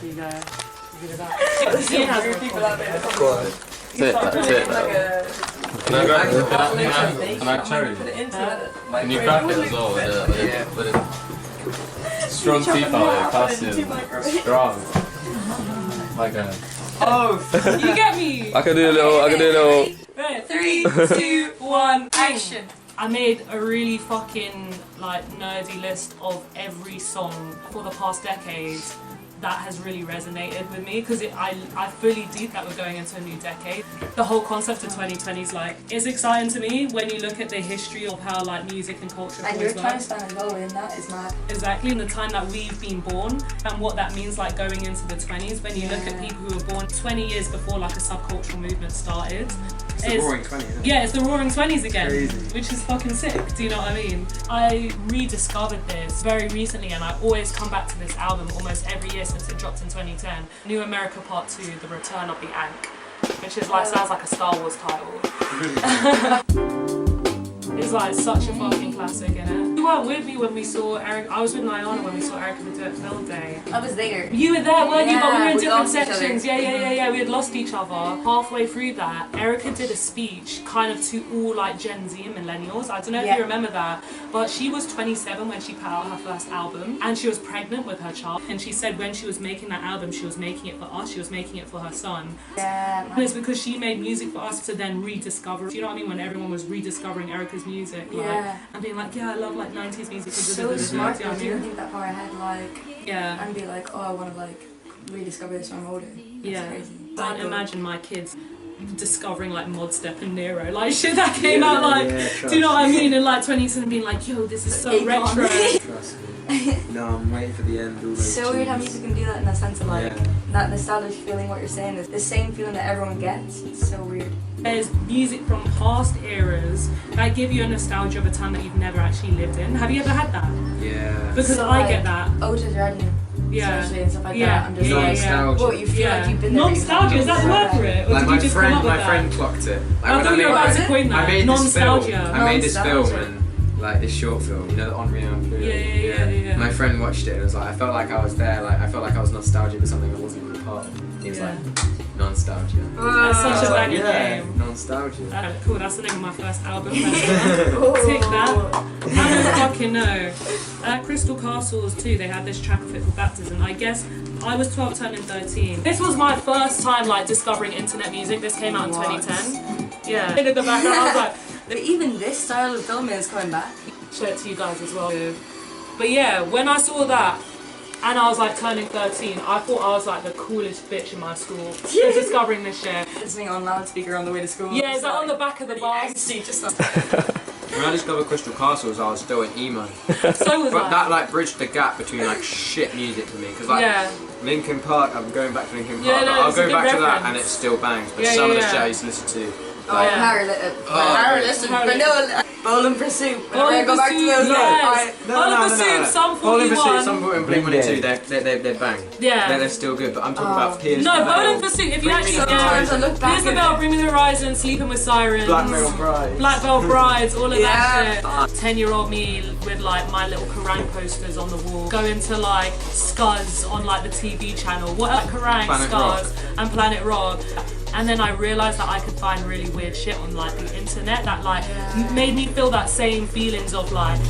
You go. Give it that. That's it. Can I cherry? Can you crack it as well with a strong teeth out here? Calcium. Strong. My God. Oh, you get me? I can do a little. Right, 3, 2, 1, action. I made a really fucking like nerdy list of every song for the past decades that has really resonated with me because I fully deep that we're going into a new decade. The whole concept of 2020 is like, it's exciting to me when you look at the history of how like music and culture and your time span as well in that is mad. Exactly, in the time that we've been born and what that means like going into the 20s when you look at people who were born 20 years before like a subcultural movement started. It's the roaring 20s, isn't it? Yeah, it's the roaring 20s again, Crazy. Which is fucking sick, do you know what I mean? I rediscovered this very recently and I always come back to this album almost every year since it dropped in 2010. New America Part 2, The Return of the Ankh, which is like, sounds like a Star Wars title. It's like such a fucking classic, innit? You weren't with me when we saw Eric. I was with Nyana when we saw Erykah do it Film Day. I was there. You were there, weren't you? But we were in different lost each sections. other. Yeah. We had lost each other. Halfway through that, Erykah did a speech kind of to all like Gen Z and millennials. I don't know if you remember that, but she was 27 when she put out her first album and she was pregnant with her child. And she said when she was making that album, she was making it for us, she was making it for her son. Yeah. And it's because she made music for us to then rediscover. Do you know what I mean? When everyone was rediscovering Erykah's music, like, and being like, yeah, I love like 90s music. So smart though, you don't think that far ahead, like, yeah, and be like, oh, I want to like rediscover this when I'm older. Yeah, crazy. I can't imagine my kids discovering like Mod Step and Nero, like shit that came out like, do you know what I mean? In like 20s and being like, yo, this is so retro. Trust me. No, I'm waiting for the end. All those so weird how music can do that in the sense of like that nostalgic feeling. What you're saying is the same feeling that everyone gets. It's so weird. There's music from past eras that give you a nostalgia of a time that you've never actually lived in. Have you ever had that? Yeah. Because so, I get that. Otis Redding. Especially and stuff like that. I'm just nostalgia. Well, you feel like you've been there. Nostalgia, is that the word for it? Or like did you just come up with my friend clocked it. Like, I thought you were about to coin that. I made nostalgia. This film and like this short film, you know, the Unreal. Yeah. My friend watched it and was like, I felt like I was there, like I felt like I was nostalgic for something I wasn't even part of. He was like, nostalgia. That's such a banging name. Nostalgia. Cool, that's the name of my first album. Tick that. I don't fucking know. Crystal Castles too, they had this track of it for baptism. I guess I was 12 turning 13. This was my first time like discovering internet music. This came out in 2010. Yeah. In the background I was like, but even this style of filming is coming back. Show it to you guys as well. But yeah, when I saw that and I was like turning 13, I thought I was like the coolest bitch in my school. Just discovering this shit. Listening on loudspeaker on the way to school. Yeah, is that on the back of the bus? When I discovered Crystal Castles, I was still an emo. So was But that like bridged the gap between like shit music to me, because like Linkin Park, I'm going back to Linkin Park, Yeah, no, I'll go back to that reference. and it still bangs. But some of the shit I used to listen to. But no, Bowl and Pursuit. Bowl and Pursuit, yes. Bowl and Pursuit, Sum 41. Bowl and Pursuit, Sum 41, Blink-182, they bang. Yeah. They're still good, but I'm talking about Pierce No, the Bowl Veil. and Pursuit, if you actually Sometimes I look back Pierce the Veil, Bring Me the Horizon, Sleeping with Sirens, Black Veil Brides. Black Veil Brides, all of that shit. 10-year-old me with like my little Kerrang posters on the wall, going to like Scuzz on like the TV channel. What like Kerrang, Scuzz, and Planet Rock. And then I realised that I could find really weird shit on like the internet that like made me feel that same feelings of like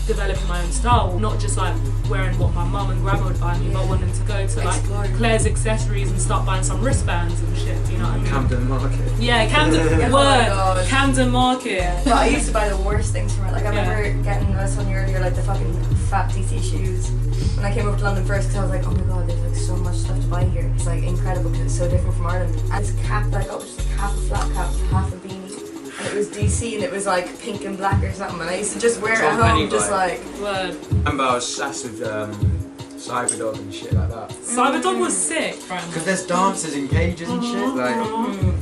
developing my own style, not just like wearing what my mum and grandma would buy me, but wanting to go to like Claire's Accessories and start buying some wristbands and shit, you know what I mean? Camden Market. Yeah, Camden Market. But I used to buy the worst things from it. Like I remember getting, I was telling you earlier, like the fucking fat DC shoes. When I came over to London first, because I was like, oh my god, there's like so much stuff to buy here. It's like incredible because it's so different from Ireland. And this cap that I got was just like half a flat cap, half a beanie. And it was DC and it was like pink and black or something. And I used to just wear it at home, just like. Word. I remember I was sassed with Cyberdog and shit like that. Cyberdog was sick. Because there's dancers in cages and shit. Like.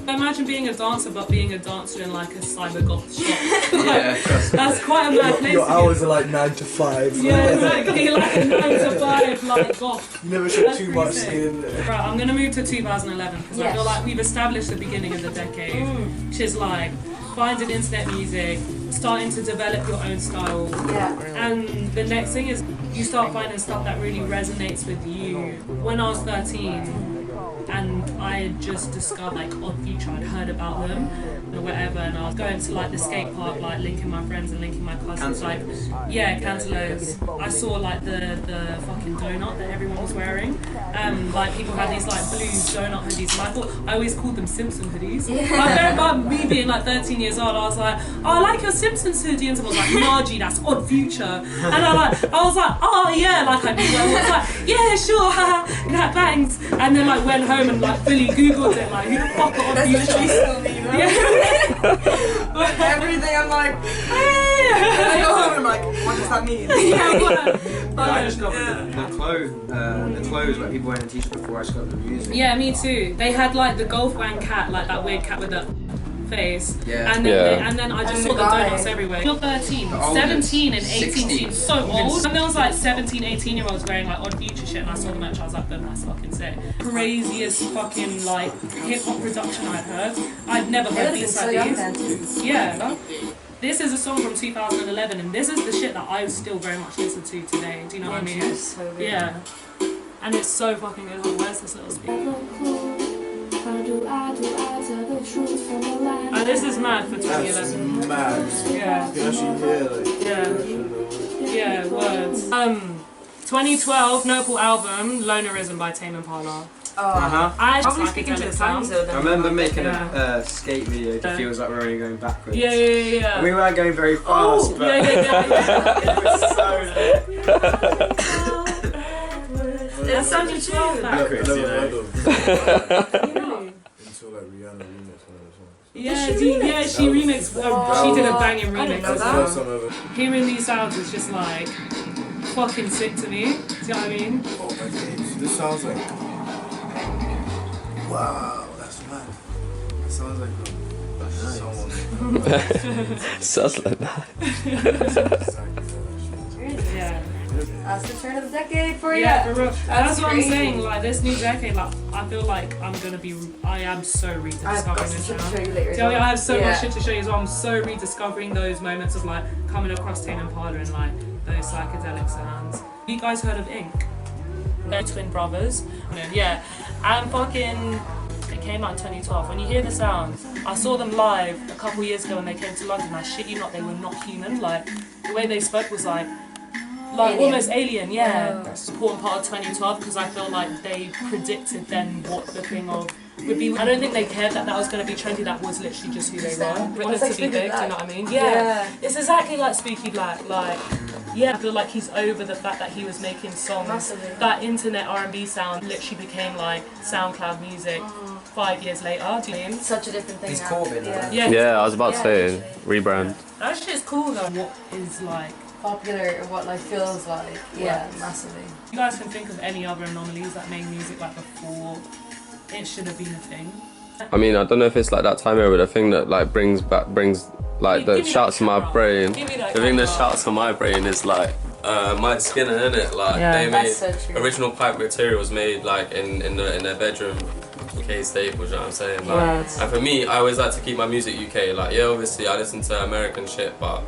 Imagine being a dancer, but being a dancer in like a cyber goth shop. Yeah, that's quite a mad place. Your hours are like 9 to 5. Yeah, exactly, like a 9 to 5, like goth. You never show too much skin. Right, I'm gonna move to 2011 because I feel like we've established the beginning of the decade, which is like finding internet music, starting to develop your own style. Yeah. And the next thing is you start finding stuff that really resonates with you. When I was 13, and I had just discovered like Odd Future, I'd heard about them or whatever, and I was going to like the skate park, like linking my friends and linking my cousins, like Cantaloups. I saw like the fucking donut that everyone was wearing. Like people had these like blue donut hoodies, and I always called them Simpson hoodies. Like me being like 13 years old, I was like, oh, I like your Simpsons hoodie, and someone was like, Margie, that's Odd Future, and I was like, oh yeah, like I knew. I was like, yeah, sure, haha, thanks, and then like went home and like fully googled it, like who the fuck are Odd Future? That's literally still me, though. Yeah. Everything I'm like, hey! I go home and I'm like, what does that mean? I just got the clothes where people wearing t-shirts before I just got the music. Yeah, me too. They had like the Golf Wang cat, like that weird cat with the face. Yeah. And then I just saw the donuts everywhere. You're 13, 17 and 18 seems so old. And there was like 17, 18 year olds wearing like Odd Future shit, and I saw the merch, I was like, that's fucking sick. Craziest fucking like hip hop production I'd heard. I'd never heard beats like these. Yeah. This is a song from 2011, and this is the shit that I still very much listen to today. Do you know what I mean? So good. Yeah. And it's so fucking good. Where's this little speaker? Oh, this is mad for 2011. That's mad. Yeah. You can actually hear like. Yeah, words. 2012 Nopal album, Lonerism by Tame Impala. I just Probably speaking to the times though. I remember making a skate video that feels like we're only going backwards. Yeah. We weren't going very fast, but yeah. it was so It's such a chill backwards, you know. Until like Rihanna remixed one of the songs. Yeah, she remixed. She did a banging remix That's of the that. first time ever. Hearing these sounds is just like fucking sick to me. Do you know what I mean? Oh my days. This sounds like. Wow, that's mad. It sounds like someone. Sounds like that. Yeah. That's the turn of the decade for you. Yeah, for real. That's what I'm crazy. saying. Like this new decade, like I feel like I am so I've got rediscovering some this shit to sound. show you later. I have so much shit to show you as well. I'm so rediscovering those moments of like coming across Tame Impala and like those psychedelic sounds. You guys heard of Ink? They're twin brothers. Yeah, and fucking. It came out in 2012. When you hear the sounds, I saw them live a couple years ago when they came to London. I shit you not, they were not human. Like the way they spoke was like Alien. almost alien. Yeah, that's an important part of 2012 because I feel like they predicted then what the thing of would be. I don't think they cared that was going to be trendy. That was literally just who they were. It's like To be big, do you know what I mean? Yeah. It's exactly like Spooky Black. Like, yeah, I feel like he's over the fact that he was making songs. Massively. That internet R&B sound literally became like SoundCloud music 5 years later. Do you know what I mean? Such a different thing. He's now. Corbin, Yeah. Yeah, I was about to say literally. rebrand. That shit's cool though. What is like? Popular or what life feels like. Yeah, massively. You guys can think of any other anomalies that made music like before it should have been a thing. I mean, I don't know if it's like that time era, but the thing that like brings like the Give me shouts to that my camera. brain. Give me that The thing that camera. shouts to my brain is like Mike Skinner, innit? Like Yeah. they made That's so true. original pipe material was made like in their bedroom. UK staples, you know what I'm saying? Like, Right. and for me, I always like to keep my music UK. Like, yeah, obviously I listen to American shit, but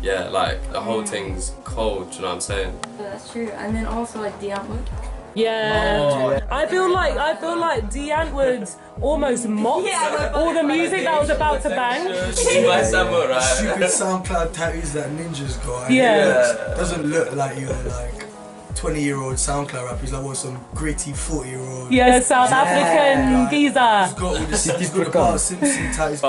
yeah, like the whole thing's cold. You know what I'm saying? Yeah, that's true. And then also like Deantwood. Yeah. I feel like Deanne would almost mock all the music that was about to bang. My samurai. Stupid SoundCloud tattoos that ninjas got. Yeah. It doesn't look like you're like 20-year-old SoundCloud rapper. He's like what, some gritty 40-year-old. Yeah, South African He's geezer. got all this. He's got the Bart Simpson tattoos.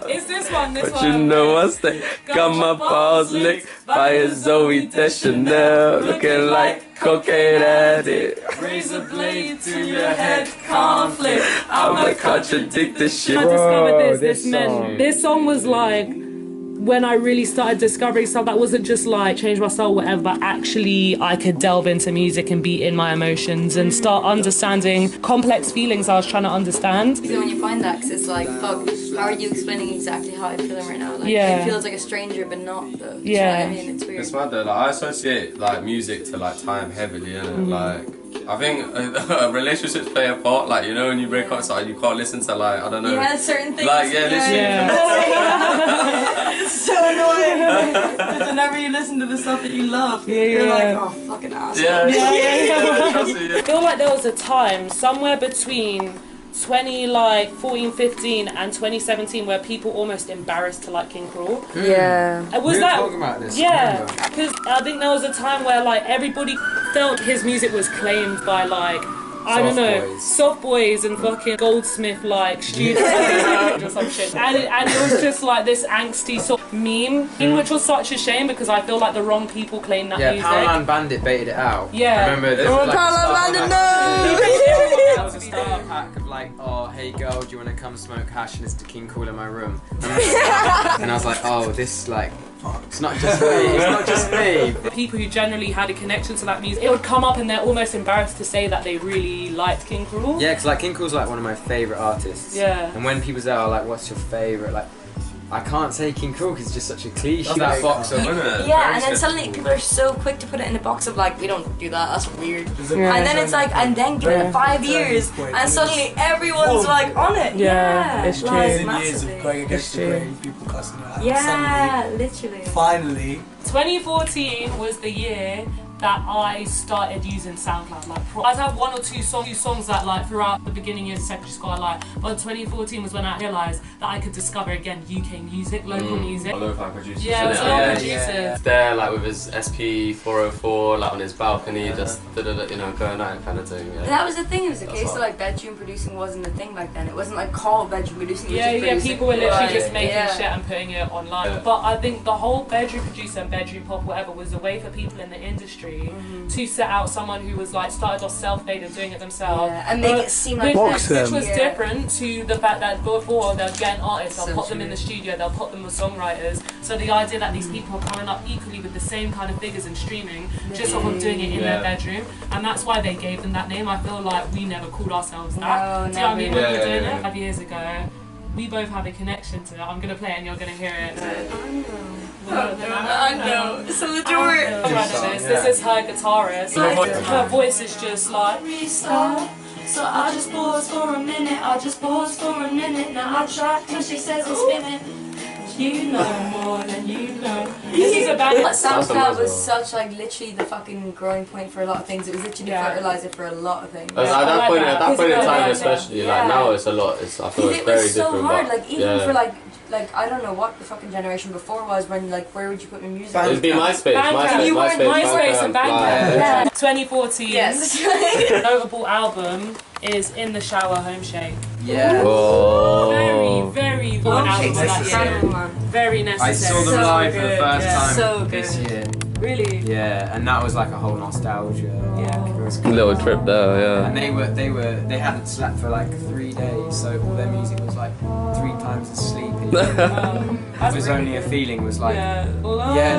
It's this one, But you know what's that? Got my balls licked by a Zoe Deschanel, looking like cocaine addict. Razor blade to your head, conflict. I'ma contradict this shit. I discovered this this meant song. this song was like when I really started discovering stuff that wasn't just like change my style, whatever, but actually I could delve into music and be in my emotions and start understanding complex feelings I was trying to understand. So when you find that, because it's like, fuck, how are you explaining exactly how I'm feeling right now? Like, Yeah. it feels like a stranger, but not though. Do you Yeah. know what I mean? It's weird. It's mad though, like I associate like music to like time heavily, innit? Like I think relationships play a part. Like, you know, when you break up, so you can't listen to, like, I don't know. Yeah, certain things. Like, yeah, literally. It's so annoying. Whenever you listen to the stuff that you love, you're like, oh, fucking asshole. I feel like there was a time somewhere between 14, 15 and 2017 where people almost embarrassed to like King Cruel. Yeah. Was we were that talking about this. yeah, because I think there was a time where like everybody felt his music was claimed by like I don't know, soft boys and fucking Goldsmith like students or some shit. And it was just like this angsty sort of meme, which was such a shame because I feel like the wrong people claim that music. Yeah, Powerland Bandit baited it out. Yeah. Remember this? Oh, Like, Powerland Bandit, that was a starter pack of like, oh, hey girl, do you want to come smoke hash and listen to King Cruel in my room? And I was like, oh, this like, it's not just me, it's not just me. People who generally had a connection to that music, it would come up and they're almost embarrassed to say that they really liked King Cruel. Yeah, because like King Cruel's like one of my favourite artists. Yeah. And when people say, oh, like, what's your favourite? Like, I can't say King Cruel because it's just such a cliche. That box of Yeah, and then suddenly people are so quick to put it in a box of like, we don't do that, that's weird. And then it's like, and then give it 5 years, and suddenly everyone's like on it. Yeah, it's true. Like, Years of going against the grain, people cussing it out. yeah, literally. Finally. 2014 was the year that I started using SoundCloud. Like, I'd have one or two songs that like throughout the beginning years of secondary school I liked, but 2014 was when I realised that I could discover again UK music, local music. Lo-fi producers. Yeah, it was local producers. There, like with his SP404, like on his balcony, just you know, going at it kind of thing. Yeah. That was the thing, it was a case of like bedroom producing wasn't a thing back then. It wasn't like called bedroom producing. Yeah, people were literally just making yeah. shit and putting it online. Yeah. But I think the whole bedroom producer and bedroom pop, whatever, was a way for people in the industry to set out someone who was like started off self-made and doing it themselves. Yeah, and make it seem like which was yeah. different to the fact that before they'll get an artist, they'll put them in the studio, they'll put them with songwriters. So the idea that these people are coming up equally with the same kind of figures and streaming, just off of doing it in their bedroom, and that's why they gave them that name. I feel like we never called ourselves that. Do you know what I mean? When we were doing it 5 years ago, we both have a connection to it. I'm gonna play it and you're gonna hear it. I know. So the door. This is her guitarist. Her voice is just like restart. So I just pause for a minute. I just pause for a minute. Now I track till she says it's spinning. You know more than you know. This is a band. SoundCloud was such like literally the fucking growing point for a lot of things. It was literally the fertilizer for a lot of things. At that point in time, especially like now, it's a lot. I feel it's very so different. hard. Like even for like I don't know what the fucking generation before was when like where would you put your music? It'd be MySpace, MySpace and Bandcamp. Yeah. 2014. Yes. Notable album is In the Shower, HOMESHAKE. Yeah. Oh. Very good album that year. Very necessary. I saw them live for the first time So this good. year. Really? Yeah, and that was like a whole nostalgia. Yeah. It was Little trip there, yeah. And they hadn't slept for like 3 days, so all their music was like 3 times as sleepy. It was only a feeling was like yeah,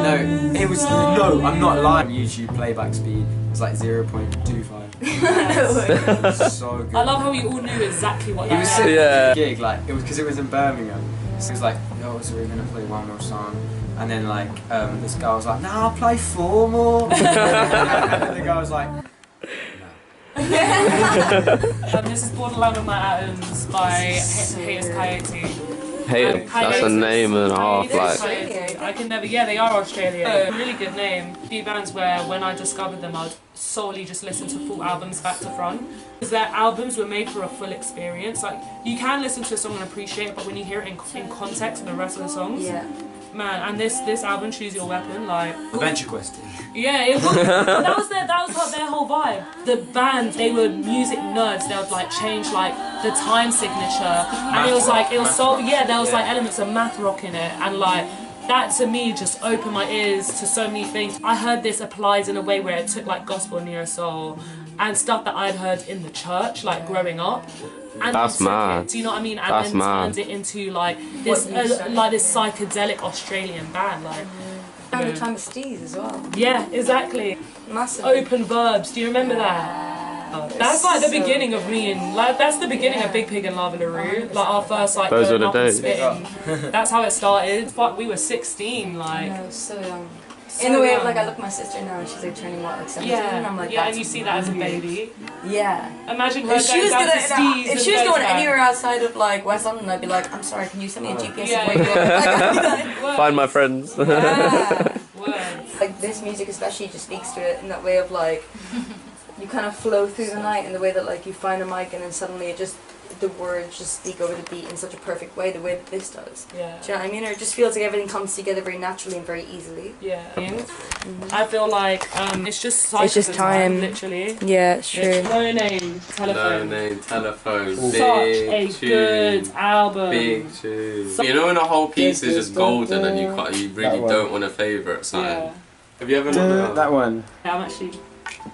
no, it was no, I'm not lying. YouTube playback speed was like 0.25. It was so good. I love how we all knew exactly what It that was was. such a gig, like it was because it was in Birmingham. So it was like, oh, so we're gonna play one more song, and then like this guy was like, no, I'll play 4 more. And then the guy was like, This is Borderland of My Atoms by HAITUS KAIYOTE. Hey, that's a name and a half, like. I can never. Yeah, they are Australian. Really good name. A few bands where when I discovered them, I'd solely just listen to full albums back to front. Because their albums were made for a full experience. Like you can listen to a song and appreciate it, but when you hear it in context with the rest of the songs, man. And this album, Choose Your Weapon, like Adventure Quest. yeah, it was, that was their whole vibe. The band, they were music nerds. They would like change like the time signature, and it was so there was like elements of math rock in it, and like that to me just opened my ears to so many things. I heard this applied in a way where it took like gospel, neo soul, and stuff that I'd heard in the church like growing up. And That's mad. Do you know what I mean? And That's then mad. turned it into like this psychedelic Australian band, like. And the time of Steez as well. Yeah, exactly. Massive. Open verbs. Do you remember that? That's like the beginning of me and like that's the beginning of Biig Piig and LAVALAND. Like our first like Those were going the up and days. spitting. That's how it started. Fuck, we were 16. Like I was so young. In the way of like I look at my sister now and she's like turning what, like 17, and I'm like, yeah, and you see that as a baby. Yeah. Imagine her If she was going down gonna, to Steve's if and she was goes going back. anywhere outside of like West London, I'd be like, I'm sorry, can you send me a GPS Yeah. of where you are? Like, I'd be like, Find my friends. yeah. Words. Like this music especially just speaks to it in that way of like, you kind of flow through the night in the way that like you find a mic and then suddenly it just, the words just speak over the beat in such a perfect way, the way that this does. Yeah. Do you know what I mean? Or it just feels like everything comes together very naturally and very easily. Yeah. I feel like it's just cycles It's just of time. Literally. Yeah, sure. It's No Name, Telephone. No Name, Telephone. Such Big a tune. good album. Big tune. You know when a whole piece is just golden and you really don't want to favourite something. Yeah. Have you ever known that one? Yeah, I'm actually.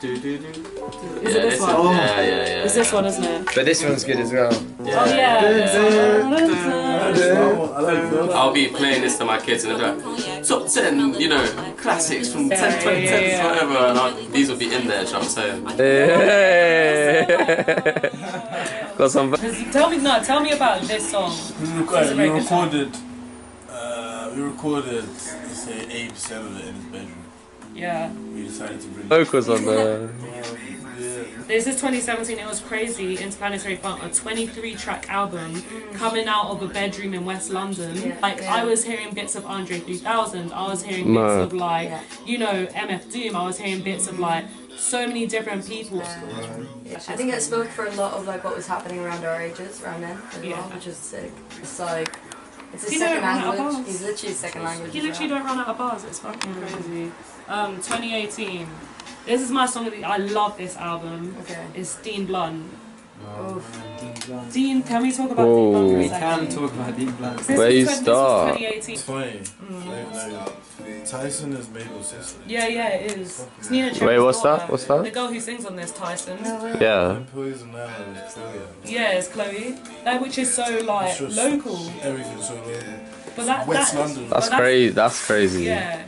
Do. Is it this one? Yeah. It's this one, isn't it? But this one's good as well. Oh yeah. I'll be playing this to my kids and they'll be like, top 10, you know, classics from 2010s, whatever, and these will be in there, you know what I'm saying? Got some. Tell me about this song. We recorded, let's say, 80% of it in his bedroom. Yeah. We decided to bring Vocals on the. This is 2017, it was crazy. Interplanetary Funk, a 23-track album coming out of a bedroom in West London. I was hearing bits of Andre 3000, I was hearing bits of like, you know, MF Doom, I was hearing bits of like so many different people. I think it spoke for a lot of like what was happening around our ages, around then as well, which is sick. It's like, it's his second language. He's literally his second language. You literally don't run out of bars, it's fucking crazy. 2018. This is my song of the I love this album. Okay. It's Dean Blunt. Dean Blunt. Dean, can we talk about Dean Blunt for a We second? can talk about Dean Blunt. This Where is you 20- start? This is 2018. It's funny. Like, Tyson is Mabel's sister. Yeah, it is. It's Nina Wait, Cherry's what's daughter. that? What's that? The girl who sings on this, Tyson. Yeah. Employees and now is Chloe. Yeah, it's Chloe. Which is so like It's just local. Everything's so local. But that West London. That's crazy. That's crazy. Yeah.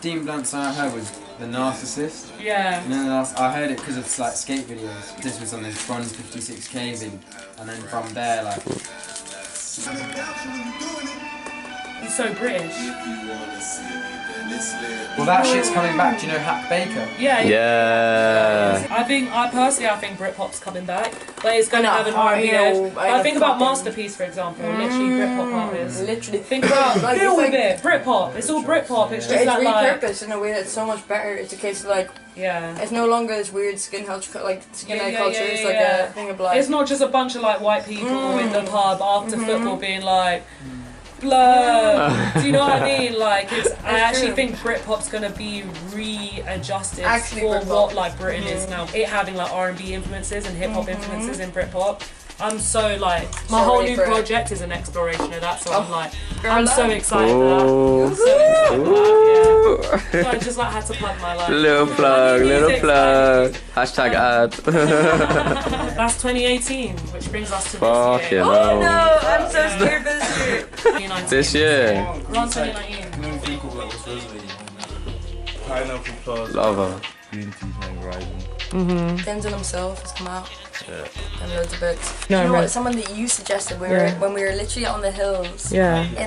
Dean Blunt's song I heard was The Narcissist. Yeah. And then I heard it because of like skate videos. This was on this Bronze 56K thing. And then from there, like. He's so British. Well, that shit's coming back. Do you know Hack Baker? Yeah. Yeah. I think Britpop's coming back, but it's going to have an R&B you know, edge. I think about Masterpiece, for example, literally Britpop artists. Literally. Think about, Like, feel it's with like- it, Britpop. It's all Britpop. It's just It's that like, repurposed in a way that's so much better. It's a case of like, yeah. it's no longer this weird skinhead culture, Yeah, culture. It's like yeah. a thing of like. It's not just a bunch of like white people in the pub after football being like, blur. Do you know what I mean? Like, I actually think Britpop's gonna be readjusted for what like Britain is now. It having like R&B influences and hip hop influences in Britpop. I'm so like, my whole new project is an exploration of that, so I'm like, I'm so excited for that. I'm so excited for that, yeah. So I just like had to plug my life. Little plug. Hashtag ad. That's 2018, which brings us to Fuck this yeah, year. Oh no, I'm so scared for this year. 2019. This year. We're on 2019. No think of like what's resonating right now. Pineapple Plaza. Lava. Green Tea playing Rising. Denzel himself has come out. Yeah. And loads of books. No, you know right. what? Someone that you suggested when we were literally on the hills in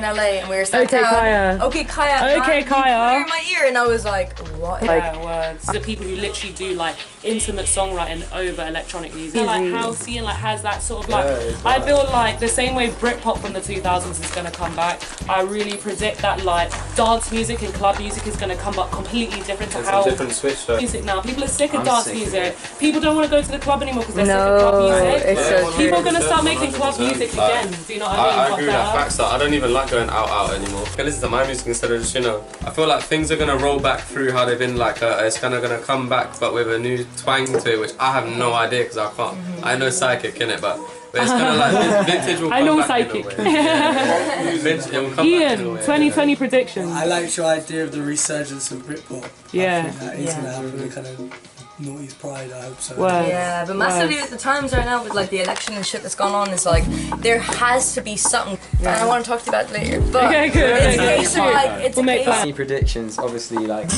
LA and we were sat Okay, down. KAIYOTE. Okay, KAIYOTE. Okay, KAIYOTE. In my ear, and I was like, what? Yeah, words. The people who literally do like intimate songwriting over electronic music. They're like housey and like has that sort of like. I feel like the same way Britpop from the 2000s is gonna come back. I really predict that like dance music and club music is gonna come back completely different to how Different switch though. music now. People are sick of I'm dance sick of music. People don't want to go to the club anymore because they're sick of club music. It's so People are true. gonna start making club 100%. music again. Do you know what I mean? I Fuck agree with that up. fact that I don't even like going out anymore. I listen to my music instead of just, you know, I feel like things are gonna roll back through how they've been like, it's kind of gonna come back but with a new twang to it, which I have no idea because I can't, I know psychic in it, but it's kind of like vintage will come I know back psychic. in a way. Vintage, it will come back in a Ian, way. 2020 predictions. I liked your idea of the resurgence of Britpop. Yeah. I think that is going to happen. Kind of naughty's pride, I hope so. Word. Yeah, but massively at the times right now with like the election and shit that's gone on, it's like there has to be something, and I want to talk to you about it later. But Okay, good. it's Okay, a case of like it's We'll a make case. plans. Any predictions? Obviously, like.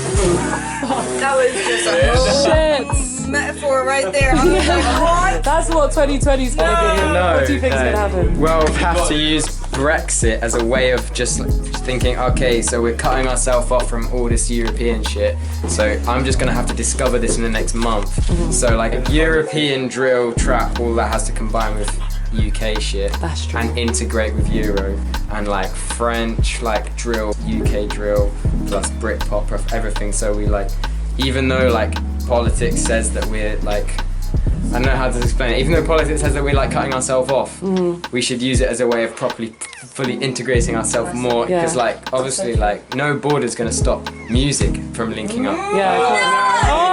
That was just a whole Shit. metaphor right there. I was like, what? That's what 2020 is gonna be. No. What do you think is gonna happen? Well, we have to use Brexit as a way of just thinking, okay, so we're cutting ourselves off from all this European shit, so I'm just gonna have to discover this in the next month. So like European drill, trap, all that has to combine with UK shit. That's true. And integrate with Euro, and like French like drill, UK drill, plus Britpop, everything. So we like, even though like politics says that we're like, I don't know how to explain it. Even though politics says that we're like cutting ourselves off, we should use it as a way of fully integrating ourselves more. Yeah. Because like obviously like no border's gonna stop music from linking up. Yeah.